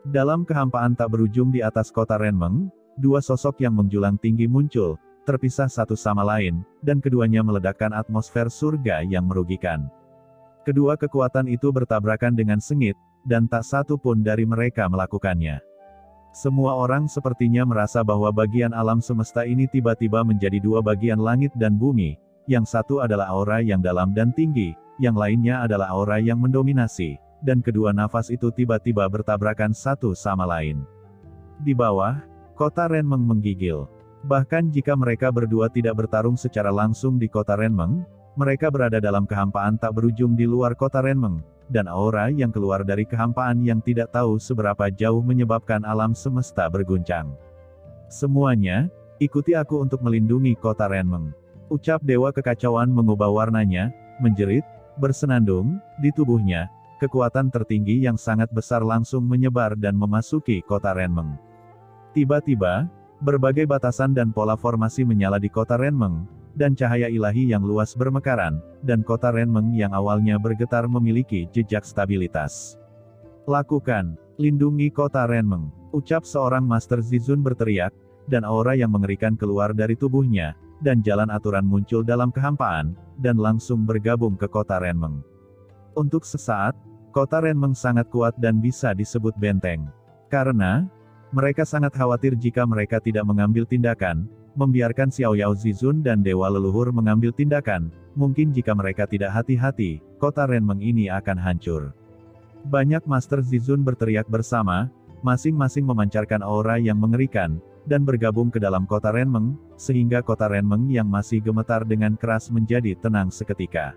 Dalam kehampaan tak berujung di atas kota Renmeng, dua sosok yang menjulang tinggi muncul, terpisah satu sama lain, dan keduanya meledakkan atmosfer surga yang merugikan. Kedua kekuatan itu bertabrakan dengan sengit, dan tak satu pun dari mereka melakukannya. Semua orang sepertinya merasa bahwa bagian alam semesta ini tiba-tiba menjadi dua bagian langit dan bumi, yang satu adalah aura yang dalam dan tinggi, yang lainnya adalah aura yang mendominasi, dan kedua nafas itu tiba-tiba bertabrakan satu sama lain. Di bawah, kota Renmeng menggigil. Bahkan jika mereka berdua tidak bertarung secara langsung di kota Renmeng, mereka berada dalam kehampaan tak berujung di luar kota Renmeng, dan aura yang keluar dari kehampaan yang tidak tahu seberapa jauh menyebabkan alam semesta berguncang. Semuanya, ikuti aku untuk melindungi kota Renmeng. Ucap Dewa Kekacauan mengubah warnanya, menjerit, bersenandung, di tubuhnya, kekuatan tertinggi yang sangat besar langsung menyebar dan memasuki kota Renmeng. Tiba-tiba, berbagai batasan dan pola formasi menyala di kota Renmeng, dan cahaya ilahi yang luas bermekaran, dan kota Renmeng yang awalnya bergetar memiliki jejak stabilitas. Lakukan, lindungi kota Renmeng, ucap seorang Master Zizun berteriak, dan aura yang mengerikan keluar dari tubuhnya, dan jalan aturan muncul dalam kehampaan, dan langsung bergabung ke kota Renmeng. Untuk sesaat, kota Renmeng sangat kuat dan bisa disebut benteng. Karena, mereka sangat khawatir jika mereka tidak mengambil tindakan, membiarkan Xiao Yao Zizun dan Dewa Leluhur mengambil tindakan, mungkin jika mereka tidak hati-hati, kota Renmeng ini akan hancur. Banyak Master Zizun berteriak bersama, masing-masing memancarkan aura yang mengerikan, dan bergabung ke dalam kota Renmeng, sehingga kota Renmeng yang masih gemetar dengan keras menjadi tenang seketika.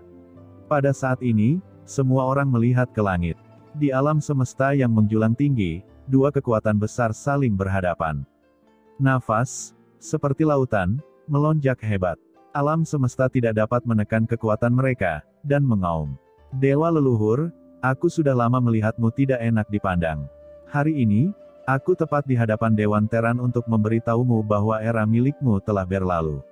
Pada saat ini, semua orang melihat ke langit. Di alam semesta yang menjulang tinggi, dua kekuatan besar saling berhadapan. Nafas, seperti lautan, melonjak hebat. Alam semesta tidak dapat menekan kekuatan mereka, dan mengaum. Dewa Leluhur, aku sudah lama melihatmu tidak enak dipandang. Hari ini, aku tepat di hadapan Dewan Teran untuk memberitahumu bahwa era milikmu telah berlalu.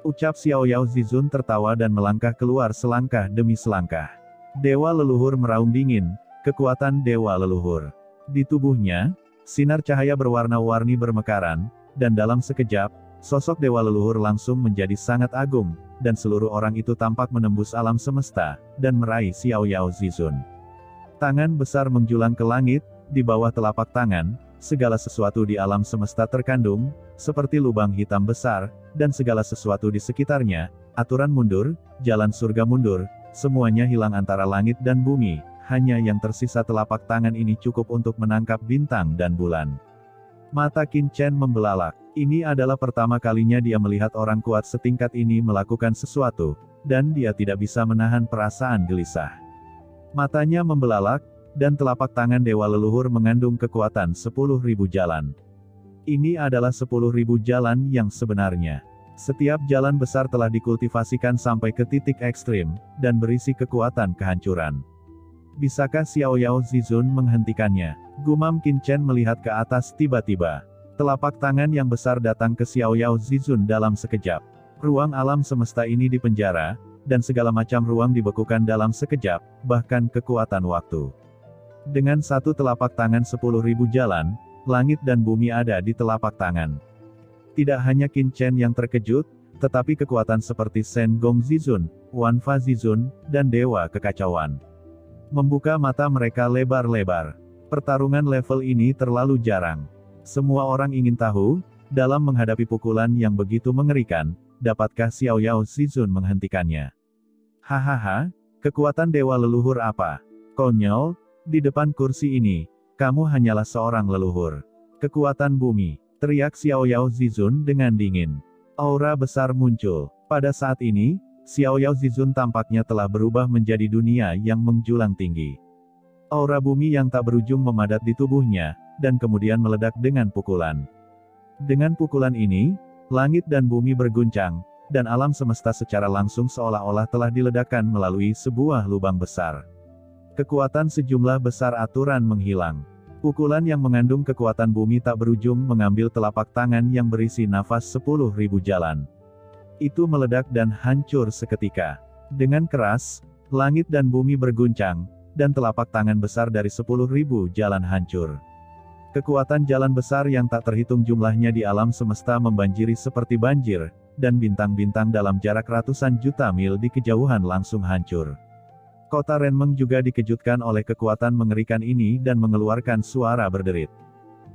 Ucap Xiao Yao Zizun tertawa dan melangkah keluar selangkah demi selangkah. Dewa Leluhur meraung dingin, kekuatan Dewa Leluhur. Di tubuhnya, sinar cahaya berwarna-warni bermekaran, dan dalam sekejap, sosok Dewa Leluhur langsung menjadi sangat agung, dan seluruh orang itu tampak menembus alam semesta, dan meraih Xiao Yao Zizun. Tangan besar menjulang ke langit, di bawah telapak tangan, segala sesuatu di alam semesta terkandung, seperti lubang hitam besar, dan segala sesuatu di sekitarnya, aturan mundur, jalan surga mundur, semuanya hilang antara langit dan bumi, hanya yang tersisa telapak tangan ini cukup untuk menangkap bintang dan bulan. Mata Qin Chen membelalak. Ini adalah pertama kalinya dia melihat orang kuat setingkat ini melakukan sesuatu, dan dia tidak bisa menahan perasaan gelisah. Matanya membelalak, dan telapak tangan Dewa Leluhur mengandung kekuatan 10.000 jalan. Ini adalah 10.000 jalan yang sebenarnya. Setiap jalan besar telah dikultivasikan sampai ke titik ekstrim, dan berisi kekuatan kehancuran. Bisakah Xiao Yao Zizun menghentikannya? Gumam Qin Chen melihat ke atas tiba-tiba. Telapak tangan yang besar datang ke Xiao Yao Zizun dalam sekejap. Ruang alam semesta ini dipenjara, dan segala macam ruang dibekukan dalam sekejap, bahkan kekuatan waktu. Dengan satu telapak tangan 10.000 jalan, langit dan bumi ada di telapak tangan. Tidak hanya Qin Chen yang terkejut, tetapi kekuatan seperti Shen Gong Zizun, Wan Fa Zizun, dan Dewa Kekacauan membuka mata mereka lebar-lebar. Pertarungan level ini terlalu jarang. Semua orang ingin tahu, dalam menghadapi pukulan yang begitu mengerikan, dapatkah Xiao Yao Zizun menghentikannya? Hahaha, kekuatan Dewa Leluhur apa? Konyol, di depan kursi ini, kamu hanyalah seorang leluhur. Kekuatan bumi, teriak Xiao Yao Zizun dengan dingin. Aura besar muncul. Pada saat ini, Xiao Yao Zizun tampaknya telah berubah menjadi dunia yang menjulang tinggi. Aura bumi yang tak berujung memadat di tubuhnya, dan kemudian meledak dengan pukulan. Dengan pukulan ini, langit dan bumi berguncang, dan alam semesta secara langsung seolah-olah telah diledakkan melalui sebuah lubang besar. Kekuatan sejumlah besar aturan menghilang. Pukulan yang mengandung kekuatan bumi tak berujung mengambil telapak tangan yang berisi nafas 10.000 jalan. Itu meledak dan hancur seketika. Dengan keras, langit dan bumi berguncang, dan telapak tangan besar dari 10.000 jalan hancur. Kekuatan jalan besar yang tak terhitung jumlahnya di alam semesta membanjiri seperti banjir, dan bintang-bintang dalam jarak ratusan juta mil di kejauhan langsung hancur. Kota Renmeng juga dikejutkan oleh kekuatan mengerikan ini dan mengeluarkan suara berderit.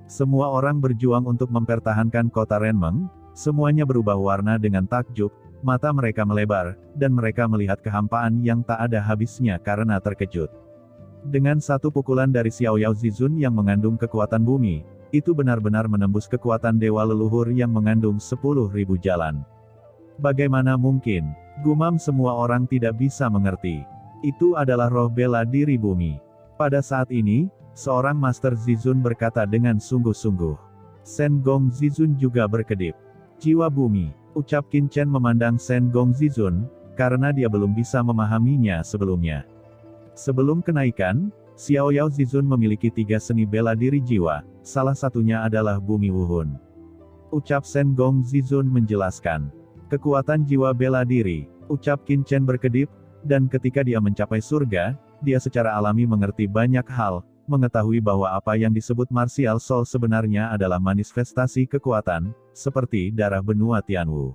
Semua orang berjuang untuk mempertahankan kota Renmeng, semuanya berubah warna dengan takjub, mata mereka melebar, dan mereka melihat kehampaan yang tak ada habisnya karena terkejut. Dengan satu pukulan dari Xiao Yao Zizun yang mengandung kekuatan bumi, itu benar-benar menembus kekuatan dewa leluhur yang mengandung 10.000 jalan. Bagaimana mungkin? Gumam semua orang tidak bisa mengerti. Itu adalah roh bela diri bumi. Pada saat ini, seorang Master Zizun berkata dengan sungguh-sungguh. Shen Gong Zizun juga berkedip. Jiwa bumi, ucap Qin Chen memandang Shen Gong Zizun, karena dia belum bisa memahaminya sebelumnya. Sebelum kenaikan, Xiao Yao Zizun memiliki 3 seni bela diri jiwa, salah satunya adalah bumi wuhun. Ucap Shen Gong Zizun menjelaskan. Kekuatan jiwa bela diri, ucap Qin Chen berkedip, dan ketika dia mencapai surga, dia secara alami mengerti banyak hal, mengetahui bahwa apa yang disebut martial soul sebenarnya adalah manifestasi kekuatan, seperti darah benua Tianwu.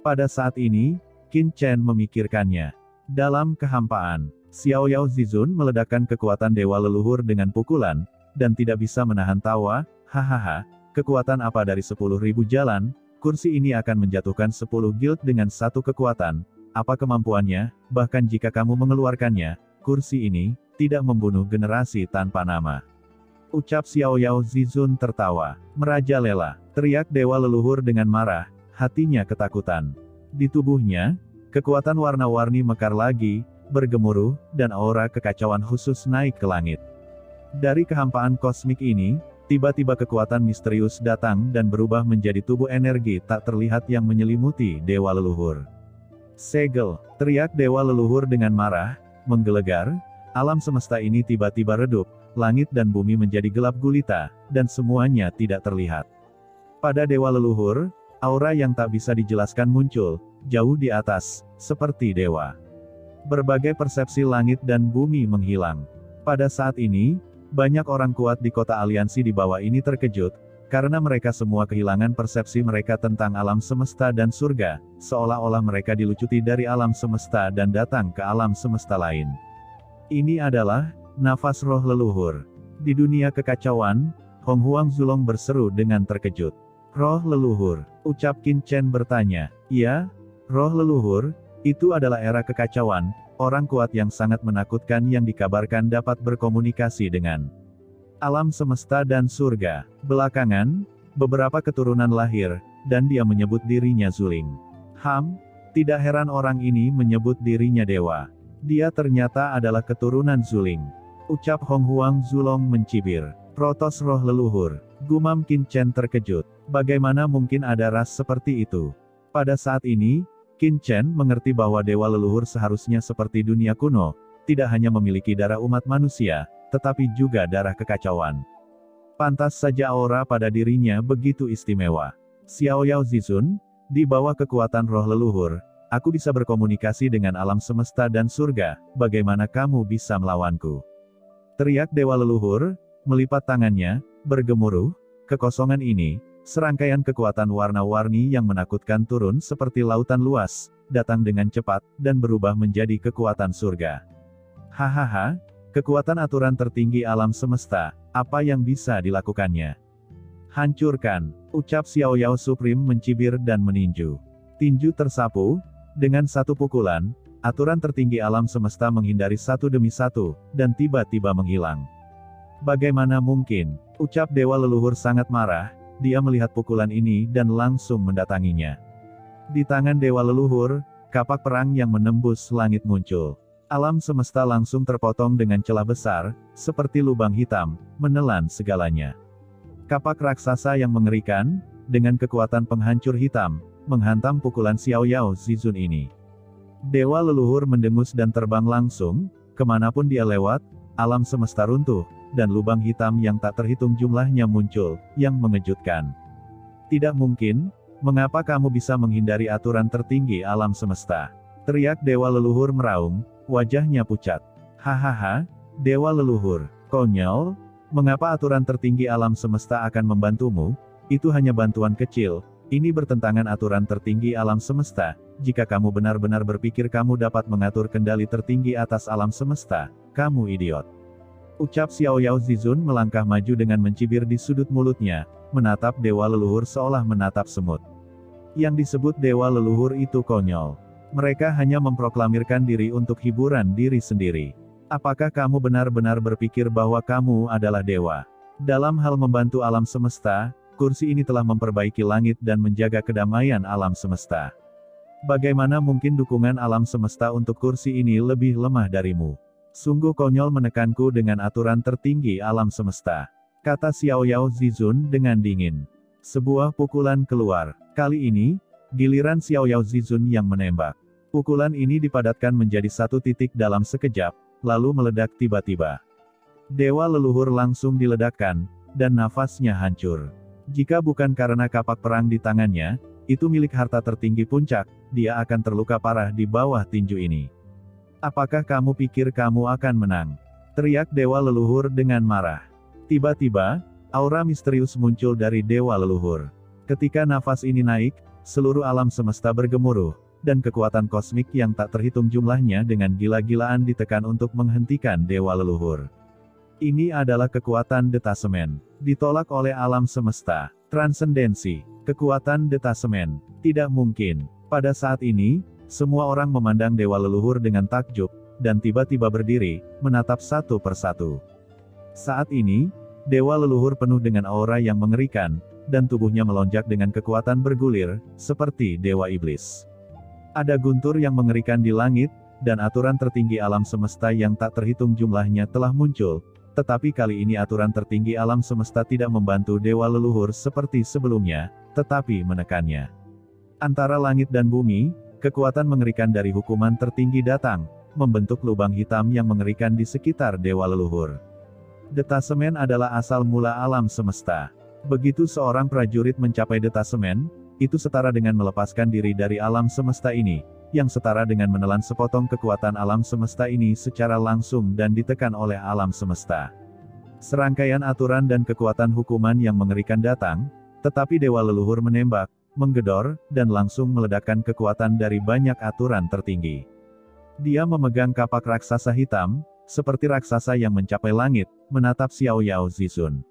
Pada saat ini, Qin Chen memikirkannya. Dalam kehampaan, Xiao Yao Zizun meledakkan kekuatan dewa leluhur dengan pukulan, dan tidak bisa menahan tawa, hahaha, kekuatan apa dari 10.000 jalan, kursi ini akan menjatuhkan 10 guild dengan satu kekuatan, apa kemampuannya, bahkan jika kamu mengeluarkannya, kursi ini, tidak membunuh generasi tanpa nama. Ucap Xiao Yao Zizun tertawa, merajalela, teriak dewa leluhur dengan marah, hatinya ketakutan. Di tubuhnya, kekuatan warna-warni mekar lagi, bergemuruh, dan aura kekacauan khusus naik ke langit. Dari kehampaan kosmik ini, tiba-tiba kekuatan misterius datang dan berubah menjadi tubuh energi tak terlihat yang menyelimuti dewa leluhur. Segel, teriak dewa leluhur dengan marah, menggelegar, alam semesta ini tiba-tiba redup, langit dan bumi menjadi gelap gulita, dan semuanya tidak terlihat. Pada dewa leluhur, aura yang tak bisa dijelaskan muncul, jauh di atas, seperti dewa. Berbagai persepsi langit dan bumi menghilang. Pada saat ini, banyak orang kuat di kota aliansi di bawah ini terkejut, karena mereka semua kehilangan persepsi mereka tentang alam semesta dan surga, seolah-olah mereka dilucuti dari alam semesta dan datang ke alam semesta lain. Ini adalah nafas roh leluhur. Di dunia kekacauan, Hong Huang Zulong berseru dengan terkejut. Roh leluhur, ucap Qin Chen bertanya. Iya, roh leluhur. Itu adalah era kekacauan, orang kuat yang sangat menakutkan yang dikabarkan dapat berkomunikasi dengan alam semesta dan surga. Belakangan, beberapa keturunan lahir, dan dia menyebut dirinya Zuling. Tidak heran orang ini menyebut dirinya dewa. Dia ternyata adalah keturunan Zuling. Ucap Hong Huang Zulong mencibir. Protos roh leluhur. Gumam Qin Chen terkejut. Bagaimana mungkin ada ras seperti itu? Pada saat ini, Qin Chen mengerti bahwa dewa leluhur seharusnya seperti dunia kuno, tidak hanya memiliki darah umat manusia, tetapi juga darah kekacauan. Pantas saja aura pada dirinya begitu istimewa. Xiao Yao Zizun, di bawah kekuatan roh leluhur, aku bisa berkomunikasi dengan alam semesta dan surga, bagaimana kamu bisa melawanku? Teriak dewa leluhur, melipat tangannya, bergemuruh, kekosongan ini, serangkaian kekuatan warna-warni yang menakutkan turun seperti lautan luas, datang dengan cepat, dan berubah menjadi kekuatan surga. Hahaha, kekuatan aturan tertinggi alam semesta, apa yang bisa dilakukannya? Hancurkan, ucap Xiao Yao Supreme mencibir dan meninju. Tinju tersapu, dengan satu pukulan, aturan tertinggi alam semesta menghindari satu demi satu, dan tiba-tiba menghilang. Bagaimana mungkin? Ucap dewa leluhur sangat marah. Dia melihat pukulan ini dan langsung mendatanginya. Di tangan dewa leluhur, kapak perang yang menembus langit muncul. Alam semesta langsung terpotong dengan celah besar, seperti lubang hitam, menelan segalanya. Kapak raksasa yang mengerikan, dengan kekuatan penghancur hitam, menghantam pukulan Xiao Yao Zizun ini. Dewa leluhur mendengus dan terbang langsung, kemanapun dia lewat, alam semesta runtuh, dan lubang hitam yang tak terhitung jumlahnya muncul, yang mengejutkan. Tidak mungkin, mengapa kamu bisa menghindari aturan tertinggi alam semesta? Teriak dewa leluhur meraung, wajahnya pucat. Hahaha, dewa leluhur, konyol, Mengapa aturan tertinggi alam semesta akan membantumu? Itu hanya bantuan kecil. Ini bertentangan aturan tertinggi alam semesta. Jika kamu benar-benar berpikir kamu dapat mengatur kendali tertinggi atas alam semesta, kamu idiot. Ucap Xiao Yao Zizun melangkah maju dengan mencibir di sudut mulutnya, menatap dewa leluhur seolah menatap semut. Yang disebut dewa leluhur itu konyol. Mereka hanya memproklamirkan diri untuk hiburan diri sendiri. Apakah kamu benar-benar berpikir bahwa kamu adalah dewa? Dalam hal membantu alam semesta, kursi ini telah memperbaiki langit dan menjaga kedamaian alam semesta. Bagaimana mungkin dukungan alam semesta untuk kursi ini lebih lemah darimu? Sungguh konyol menekanku dengan aturan tertinggi alam semesta, kata Xiao Yao Zizun dengan dingin. Sebuah pukulan keluar. Kali ini, giliran Xiao Yao Zizun yang menembak. Pukulan ini dipadatkan menjadi satu titik dalam sekejap, lalu meledak tiba-tiba. Dewa leluhur langsung diledakkan, dan nafasnya hancur. Jika bukan karena kapak perang di tangannya, itu milik harta tertinggi puncak, dia akan terluka parah di bawah tinju ini. Apakah kamu pikir kamu akan menang? Teriak dewa leluhur dengan marah. Tiba-tiba, aura misterius muncul dari dewa leluhur. Ketika nafas ini naik, seluruh alam semesta bergemuruh, dan kekuatan kosmik yang tak terhitung jumlahnya dengan gila-gilaan ditekan untuk menghentikan dewa leluhur. Ini adalah kekuatan detasemen, ditolak oleh alam semesta. Transendensi, kekuatan detasemen, tidak mungkin. Pada saat ini, semua orang memandang dewa leluhur dengan takjub, dan tiba-tiba berdiri, menatap satu persatu. Saat ini, dewa leluhur penuh dengan aura yang mengerikan, dan tubuhnya melonjak dengan kekuatan bergulir, seperti dewa iblis. Ada guntur yang mengerikan di langit, dan aturan tertinggi alam semesta yang tak terhitung jumlahnya telah muncul, tetapi kali ini aturan tertinggi alam semesta tidak membantu dewa leluhur seperti sebelumnya, tetapi menekannya. Antara langit dan bumi, kekuatan mengerikan dari hukuman tertinggi datang, membentuk lubang hitam yang mengerikan di sekitar dewa leluhur. Detasemen adalah asal mula alam semesta. Begitu seorang prajurit mencapai detasemen, itu setara dengan melepaskan diri dari alam semesta ini, yang setara dengan menelan sepotong kekuatan alam semesta ini secara langsung dan ditekan oleh alam semesta. Serangkaian aturan dan kekuatan hukuman yang mengerikan datang, tetapi dewa leluhur menembak, menggedor, dan langsung meledakkan kekuatan dari banyak aturan tertinggi. Dia memegang kapak raksasa hitam, seperti raksasa yang mencapai langit, menatap Xiao Yao Zizun.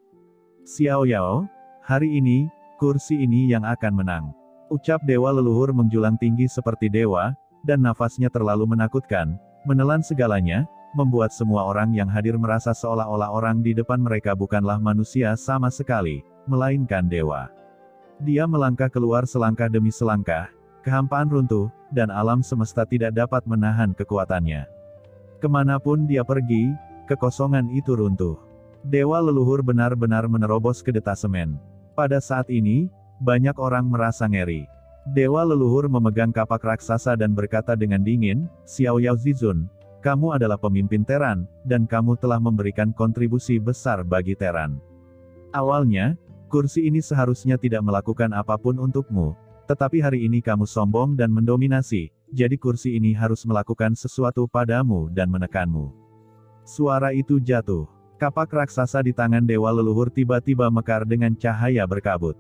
Xiao Yao, hari ini, kursi ini yang akan menang. Ucap dewa leluhur menjulang tinggi seperti dewa, dan nafasnya terlalu menakutkan, menelan segalanya, membuat semua orang yang hadir merasa seolah-olah orang di depan mereka bukanlah manusia sama sekali, melainkan dewa. Dia melangkah keluar selangkah demi selangkah, kehampaan runtuh, dan alam semesta tidak dapat menahan kekuatannya. Kemanapun dia pergi, kekosongan itu runtuh. Dewa leluhur benar-benar menerobos ke detasemen. Pada saat ini, banyak orang merasa ngeri. Dewa leluhur memegang kapak raksasa dan berkata dengan dingin, Xiao Yao Zizun, kamu adalah pemimpin Teran, dan kamu telah memberikan kontribusi besar bagi Teran. Awalnya, kursi ini seharusnya tidak melakukan apapun untukmu, tetapi hari ini kamu sombong dan mendominasi, jadi kursi ini harus melakukan sesuatu padamu dan menekanmu. Suara itu jatuh. Kapak raksasa di tangan dewa leluhur tiba-tiba mekar dengan cahaya berkabut.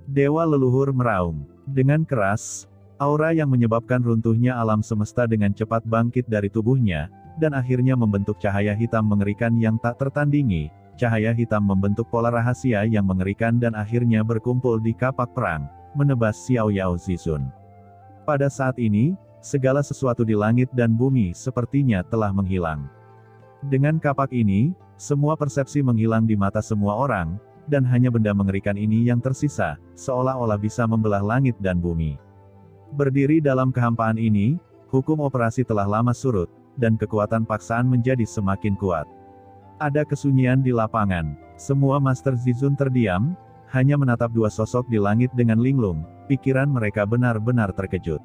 Dewa leluhur meraung. Dengan keras, aura yang menyebabkan runtuhnya alam semesta dengan cepat bangkit dari tubuhnya, dan akhirnya membentuk cahaya hitam mengerikan yang tak tertandingi. Cahaya hitam membentuk pola rahasia yang mengerikan dan akhirnya berkumpul di kapak perang, menebas Xiao Yao Zizun. Pada saat ini, segala sesuatu di langit dan bumi sepertinya telah menghilang. Dengan kapak ini, semua persepsi menghilang di mata semua orang, dan hanya benda mengerikan ini yang tersisa, seolah-olah bisa membelah langit dan bumi. Berdiri dalam kehampaan ini, hukum operasi telah lama surut, dan kekuatan paksaan menjadi semakin kuat. Ada kesunyian di lapangan. Semua Master Zizun terdiam, hanya menatap dua sosok di langit dengan linglung, pikiran mereka benar-benar terkejut.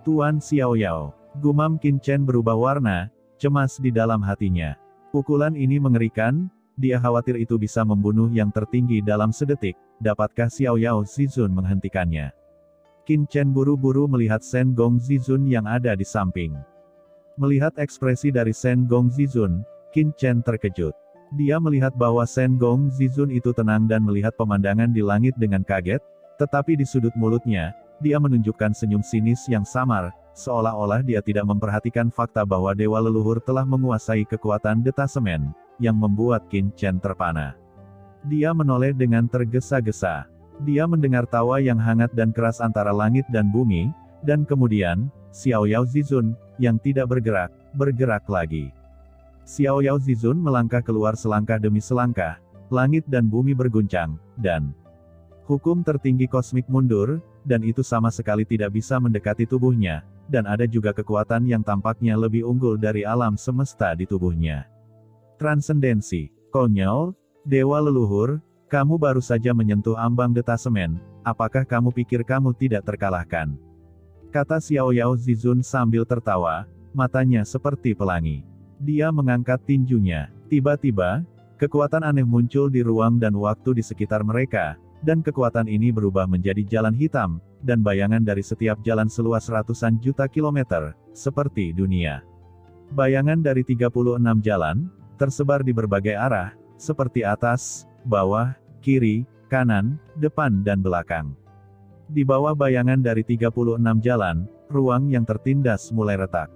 Tuan Xiao Yao, gumam Qin Chen berubah warna, cemas di dalam hatinya. Pukulan ini mengerikan, dia khawatir itu bisa membunuh yang tertinggi dalam sedetik, dapatkah Xiao Yao Zizun menghentikannya? Qin Chen buru-buru melihat Shen Gong Zizun yang ada di samping. Melihat ekspresi dari Shen Gong Zizun, Qin Chen terkejut. Dia melihat bahwa Shen Gong Zizun itu tenang dan melihat pemandangan di langit dengan kaget, tetapi di sudut mulutnya, dia menunjukkan senyum sinis yang samar, seolah-olah dia tidak memperhatikan fakta bahwa dewa leluhur telah menguasai kekuatan detasemen, yang membuat Qin Chen terpana. Dia menoleh dengan tergesa-gesa. Dia mendengar tawa yang hangat dan keras antara langit dan bumi, dan kemudian, Xiao Yao Zizun, yang tidak bergerak lagi. Xiao Yao Zizun melangkah keluar selangkah demi selangkah, langit dan bumi berguncang, dan hukum tertinggi kosmik mundur, dan itu sama sekali tidak bisa mendekati tubuhnya, dan ada juga kekuatan yang tampaknya lebih unggul dari alam semesta di tubuhnya. Transendensi. Konyol, dewa leluhur, kamu baru saja menyentuh ambang detasemen, apakah kamu pikir kamu tidak terkalahkan? Kata Xiao Yao Zizun sambil tertawa, matanya seperti pelangi. Dia mengangkat tinjunya. Tiba-tiba, kekuatan aneh muncul di ruang dan waktu di sekitar mereka, dan kekuatan ini berubah menjadi jalan hitam, dan bayangan dari setiap jalan seluas ratusan juta kilometer, seperti dunia. Bayangan dari 36 jalan, tersebar di berbagai arah, seperti atas, bawah, kiri, kanan, depan dan belakang. Di bawah bayangan dari 36 jalan, ruang yang tertindas mulai retak.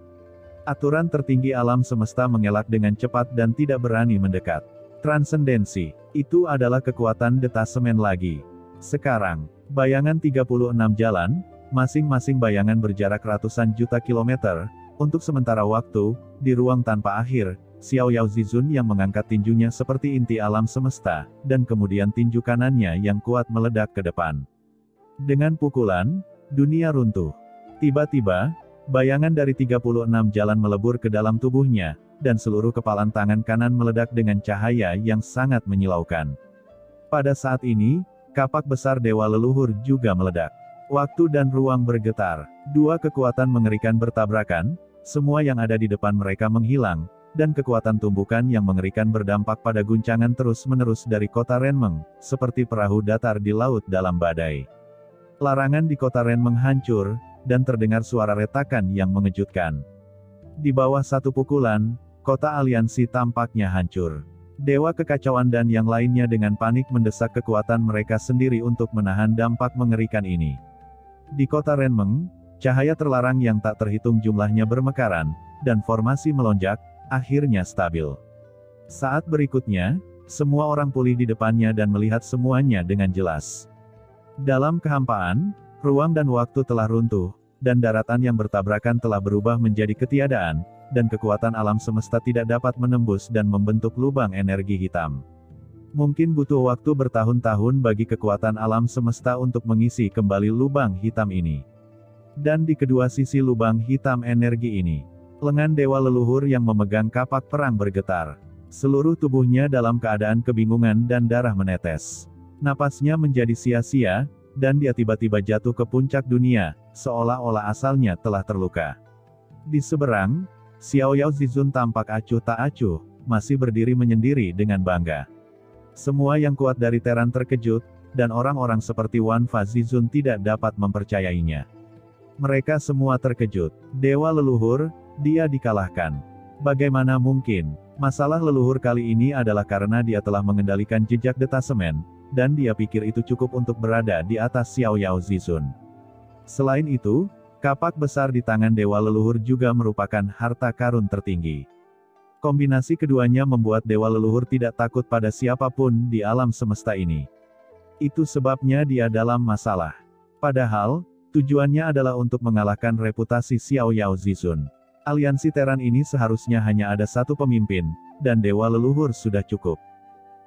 Aturan tertinggi alam semesta mengelak dengan cepat dan tidak berani mendekat. Transendensi. Itu adalah kekuatan detasemen lagi. Sekarang, bayangan 36 jalan, masing-masing bayangan berjarak ratusan juta kilometer, untuk sementara waktu, di ruang tanpa akhir, Xiao Yao Zizun yang mengangkat tinjunya seperti inti alam semesta, dan kemudian tinju kanannya yang kuat meledak ke depan. Dengan pukulan, dunia runtuh. Tiba-tiba, bayangan dari 36 jalan melebur ke dalam tubuhnya, dan seluruh kepalan tangan kanan meledak dengan cahaya yang sangat menyilaukan. Pada saat ini, kapak besar dewa leluhur juga meledak. Waktu dan ruang bergetar. Dua kekuatan mengerikan bertabrakan, semua yang ada di depan mereka menghilang, dan kekuatan tumbukan yang mengerikan berdampak pada guncangan terus-menerus dari kota Renmeng, seperti perahu datar di laut dalam badai. Larangan di kota Renmeng hancur, dan terdengar suara retakan yang mengejutkan. Di bawah satu pukulan, kota aliansi tampaknya hancur. Dewa kekacauan dan yang lainnya dengan panik mendesak kekuatan mereka sendiri untuk menahan dampak mengerikan ini. Di kota Renmeng, cahaya terlarang yang tak terhitung jumlahnya bermekaran, dan formasi melonjak, akhirnya stabil. Saat berikutnya, semua orang pulih di depannya dan melihat semuanya dengan jelas. Dalam kehampaan, ruang dan waktu telah runtuh, dan daratan yang bertabrakan telah berubah menjadi ketiadaan, dan kekuatan alam semesta tidak dapat menembus dan membentuk lubang energi hitam. Mungkin butuh waktu bertahun-tahun bagi kekuatan alam semesta untuk mengisi kembali lubang hitam ini. Dan di kedua sisi lubang hitam energi ini, lengan dewa leluhur yang memegang kapak perang bergetar. Seluruh tubuhnya dalam keadaan kebingungan dan darah menetes. Napasnya menjadi sia-sia, dan dia tiba-tiba jatuh ke puncak dunia, seolah-olah asalnya telah terluka. Di seberang, Xiao Yao Zizun tampak acuh tak acuh, masih berdiri menyendiri dengan bangga. Semua yang kuat dari Teran terkejut, dan orang-orang seperti Wan Fa Zizun tidak dapat mempercayainya. Mereka semua terkejut. Dewa leluhur, dia dikalahkan. Bagaimana mungkin? Masalah leluhur kali ini adalah karena dia telah mengendalikan jejak detasemen, dan dia pikir itu cukup untuk berada di atas Xiao Yao Zizun. Selain itu, kapak besar di tangan dewa leluhur juga merupakan harta karun tertinggi. Kombinasi keduanya membuat dewa leluhur tidak takut pada siapapun di alam semesta ini. Itu sebabnya dia dalam masalah. Padahal, tujuannya adalah untuk mengalahkan reputasi Xiao Yao Zizun. Aliansi Teran ini seharusnya hanya ada satu pemimpin, dan dewa leluhur sudah cukup.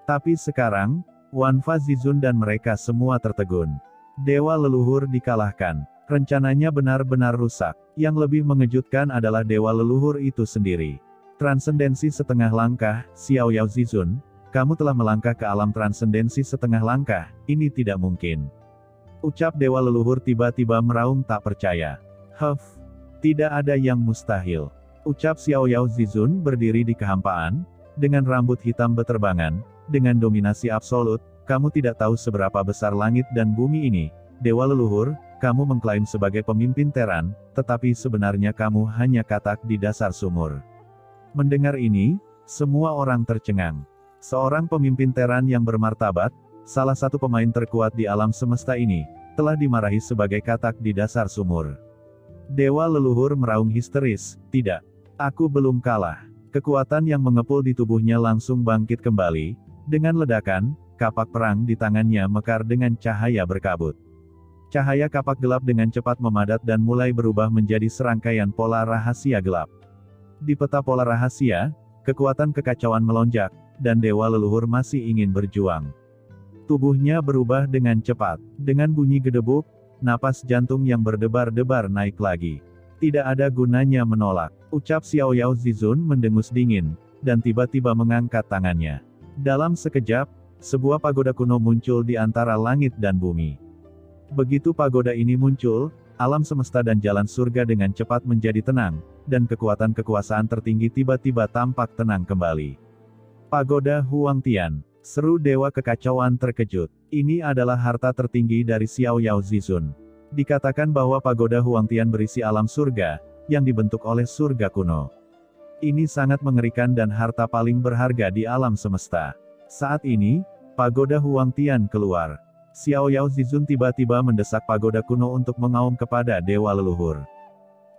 Tapi sekarang, Wan Fa Zizun dan mereka semua tertegun. Dewa leluhur dikalahkan. Rencananya benar-benar rusak. Yang lebih mengejutkan adalah dewa leluhur itu sendiri. Transendensi setengah langkah, Xiao Yao Zizun, kamu telah melangkah ke alam transendensi setengah langkah, ini tidak mungkin. Ucap dewa leluhur tiba-tiba meraung tak percaya. Tidak ada yang mustahil. Ucap Xiao Yao Zizun berdiri di kehampaan, dengan rambut hitam beterbangan, dengan dominasi absolut, kamu tidak tahu seberapa besar langit dan bumi ini. Dewa leluhur, kamu mengklaim sebagai pemimpin Teran, tetapi sebenarnya kamu hanya katak di dasar sumur. Mendengar ini, semua orang tercengang. Seorang pemimpin Terran yang bermartabat, salah satu pemain terkuat di alam semesta ini, telah dimarahi sebagai katak di dasar sumur. Dewa leluhur meraung histeris, "Tidak. Aku belum kalah." Kekuatan yang mengepul di tubuhnya langsung bangkit kembali. Dengan ledakan, kapak perang di tangannya mekar dengan cahaya berkabut. Cahaya kapak gelap dengan cepat memadat dan mulai berubah menjadi serangkaian pola rahasia gelap. Di peta pola rahasia, kekuatan kekacauan melonjak, dan dewa leluhur masih ingin berjuang. Tubuhnya berubah dengan cepat. Dengan bunyi gedebuk, napas jantung yang berdebar-debar naik lagi. Tidak ada gunanya menolak, ucap Xiao Yao Zizun mendengus dingin, dan tiba-tiba mengangkat tangannya. Dalam sekejap, sebuah pagoda kuno muncul di antara langit dan bumi. Begitu pagoda ini muncul, alam semesta dan jalan surga dengan cepat menjadi tenang, dan kekuatan kekuasaan tertinggi tiba-tiba tampak tenang kembali. Pagoda Huangtian, seru dewa kekacauan terkejut. Ini adalah harta tertinggi dari Xiao Yao Zizun. Dikatakan bahwa pagoda Huangtian berisi alam surga, yang dibentuk oleh surga kuno. Ini sangat mengerikan dan harta paling berharga di alam semesta. Saat ini, pagoda Huangtian keluar. Xiao Yao Zizun tiba-tiba mendesak pagoda kuno untuk mengaum kepada dewa leluhur.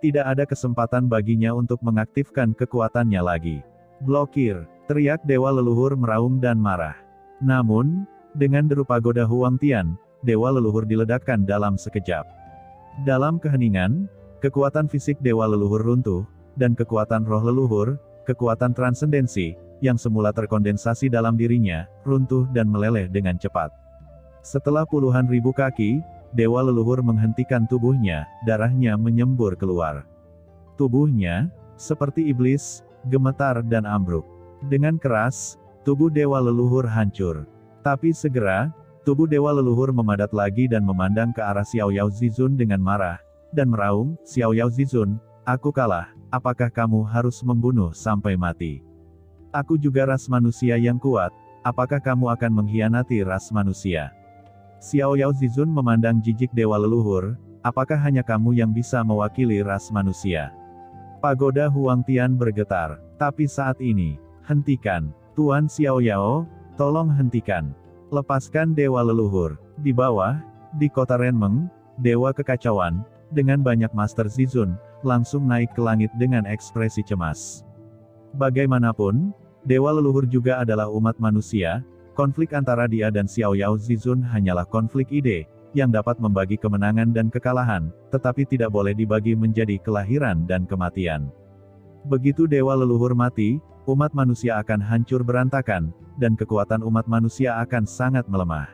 Tidak ada kesempatan baginya untuk mengaktifkan kekuatannya lagi. "Blokir!" teriak dewa leluhur meraung dan marah. Namun, dengan deru pagoda Huangtian, dewa leluhur diledakkan dalam sekejap. Dalam keheningan, kekuatan fisik dewa leluhur runtuh, dan kekuatan roh leluhur, kekuatan transendensi, yang semula terkondensasi dalam dirinya, runtuh dan meleleh dengan cepat. Setelah puluhan ribu kaki, dewa leluhur menghentikan tubuhnya, darahnya menyembur keluar. Tubuhnya, seperti iblis, gemetar dan ambruk. Dengan keras, tubuh dewa leluhur hancur. Tapi segera, tubuh dewa leluhur memadat lagi dan memandang ke arah Xiao Yao Zizun dengan marah, dan meraung, "Xiao Yao Zizun, aku kalah, apakah kamu harus membunuh sampai mati? Aku juga ras manusia yang kuat, apakah kamu akan mengkhianati ras manusia?" Xiao Yao Zizun memandang jijik dewa leluhur, "Apakah hanya kamu yang bisa mewakili ras manusia?" Pagoda Huangtian bergetar. "Tapi saat ini, hentikan. Tuan Xiao Yao, tolong hentikan. Lepaskan dewa leluhur." Di bawah, di kota Renmeng, dewa kekacauan, dengan banyak Master Zizun, langsung naik ke langit dengan ekspresi cemas. Bagaimanapun, dewa leluhur juga adalah umat manusia. Konflik antara dia dan Xiao Yao Zizun hanyalah konflik ide, yang dapat membagi kemenangan dan kekalahan, tetapi tidak boleh dibagi menjadi kelahiran dan kematian. Begitu dewa leluhur mati, umat manusia akan hancur berantakan, dan kekuatan umat manusia akan sangat melemah.